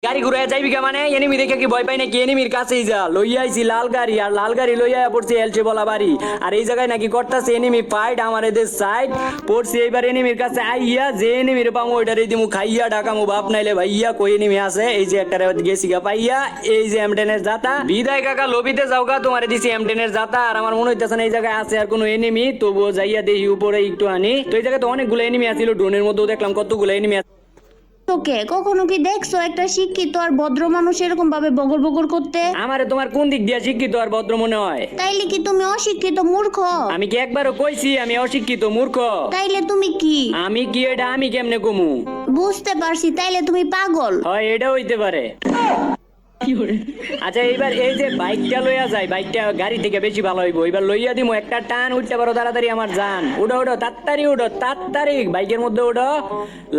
গাড়ি ঘুরে যাইবি কে মানে এনিমি দেখে কি ভয় পাই নাকি এনিমির কাছেই যা লইয়া আইছি লাল গাড়ি আর লাল গাড়ি লইয়া পড়ছি এলচে বলা বাড়ি আর এই জায়গায় নাকি করতেছে এনিমি ফাইট আমার এদের সাইড পড়ছি এইবার এনিমির কাছে আইয়া যে এনিমির পামু ওইটারে দিমু খাইয়া ঢাকামু বাপ নাইলে ভাইয়া কই এনিমি আছে এই যে একটা গেছি গা পাইয়া এই যে এমটেনের জাতা বিদায় কাকা লবিতে যাও গা তোমারে দিছি এমটেনের জাতা আর আমার মনে হইতাছে না এই জায়গায় আছে আর কোনো এনিমি তবুও যাইয়া দেখি উপরে একটু আনি তো এই জায়গায় তো অনেকগুলো এনিমি আছিল ড্রোনের মধ্যেও দেখলাম কতগুলো এনিমি তোকে কখনো কি দেখছো একটা শিক্ষিত আর ভদ্র মানুষ এরকম ভাবে বগর বগর করতে? আমারে তোমার কোন দিক দিয়া শিক্ষিত আর ভদ্র মনে হয়? তাইলে কি তুমি অশিক্ষিত মূর্খ? আমি কি একবারও কইছি আমি অশিক্ষিত মূর্খ? তাইলে তুমি কি? আমি কি এটা আমি কেমনে কমু? বুঝতে পারছি, তাইলে তুমি পাগল। হয় এটা হইতে পারে। আচ্ছা এইবার এই যে বাইকটা লইয়া যায় বাইকটা গাড়ি থেকে বেশি ভালো হইব এবার লইয়া দিমু একটা টান উঠতে পারো তাড়াতাড়ি আমার জান উঠো উঠো তাড়াতাড়ি বাইকের মধ্যে উঠো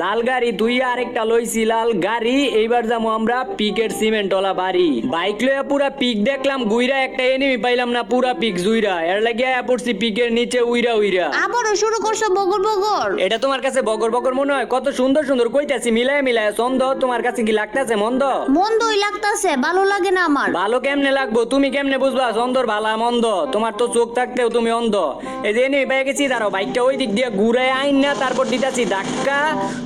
লাল গাড়ি তুই আরেকটা লইছি লাল গাড়ি এইবার যাবো আমরা পিকের সিমেন্টওয়ালা বাড়ি বাইক লইয়া পুরা পিক দেখলাম গুইরা একটা এনিমি পাইলাম না পুরা পিক জুইরা এর লাগিয়া পড়ছি পিকের নিচে উইরা আবারও শুরু করছো বগর বগর? এটা তোমার কাছে বগর বগর মনে হয়? কত সুন্দর সুন্দর কইতাছি মিলায় মিলায় ছন্দ তোমার কাছে কি লাগতাছে মন্দ? মন্দই লাগতাছে, ভালো লাগে না আমার। ভালো কেমনে লাগবো তুমি কেমনে বুঝবা ছন্দর ভালা মন্দ? তোমার তো চোখ থাকতেও তুমি অন্ধ। এই যে এনিমি পেয়ে গেছি দাঁড়াও বাইকটা ওই দিক দিয়ে ঘুরে আইন না তারপর দিতাছি ধাক্কা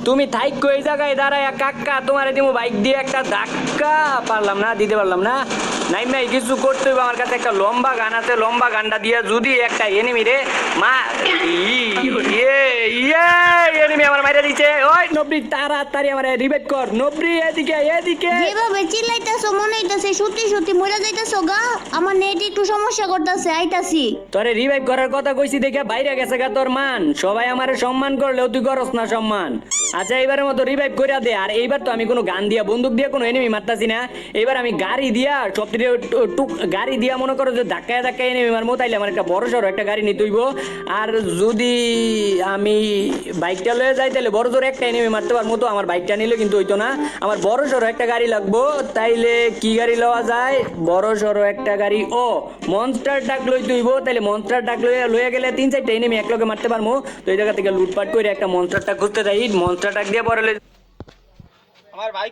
তুমি থাইকো এই জায়গায় দাঁড়ায় কাক্কা তোমারে দিমু বাইক দিয়ে একটা ধাক্কা পারলাম না দিতে পারলাম না নাই নাই কিছু করতে হবে আমার কাছে একটা লম্বা গান আছে লম্বা গানটা দিয়ে যদি একটা এনিমি রে মা এনিমি আমার মাইরা দিছে ওই নবরি তাড়াতাড়ি আমার রিভাইভ কর নবরি এদিকে এদিকে যেভাবে চিল্লাইতাছো মনে হইতাছে সত্যি সত্যি মরে যাইতাছো গা। আমার নেট একটু সমস্যা করতেছে, আইতাছি। তোরে রিভাইভ করার কথা কইছি দেখে বাইরে গেছে গা তোর মান সবাই আমারে সম্মান করলেও তুই করস না সম্মান। আচ্ছা এইবারের মতো রিভাইভ কইরা দে আর এইবার তো আমি কোনো গান দিয়া বন্দুক দিয়া কোনো এনিমি মারতাছি না এইবার আমি গাড়ি দিয়া সব গাড়ি দিয়া মনে করো যে ধাক্কায় ধাক্কায় এনিমি মারমু তাইলে আমার একটা বড় সড়ো একটা গাড়ি নিতে হইব আর যদি আমি বাইকটা লয়ে যাই তাহলে বড় জোর একটা এনিমি মারতে পারবো তো আমার বাইকটা নিলে কিন্তু হইতো না আমার বড় সড়ো একটা গাড়ি লাগবো তাইলে কি গাড়ি লওয়া যায় বড় সড়ো একটা গাড়ি ও মনস্টার ডাক লইতে হইব তাইলে মনস্টার ডাক লইয়া গেলে 3-4টা এনিমি একলগে মারতে পারবো তো এই জায়গা থেকে লুটপাট করে একটা মনস্টার ডাক খুঁজতে যাই মনস্টার ডাক দিয়ে পরে আমার ভাই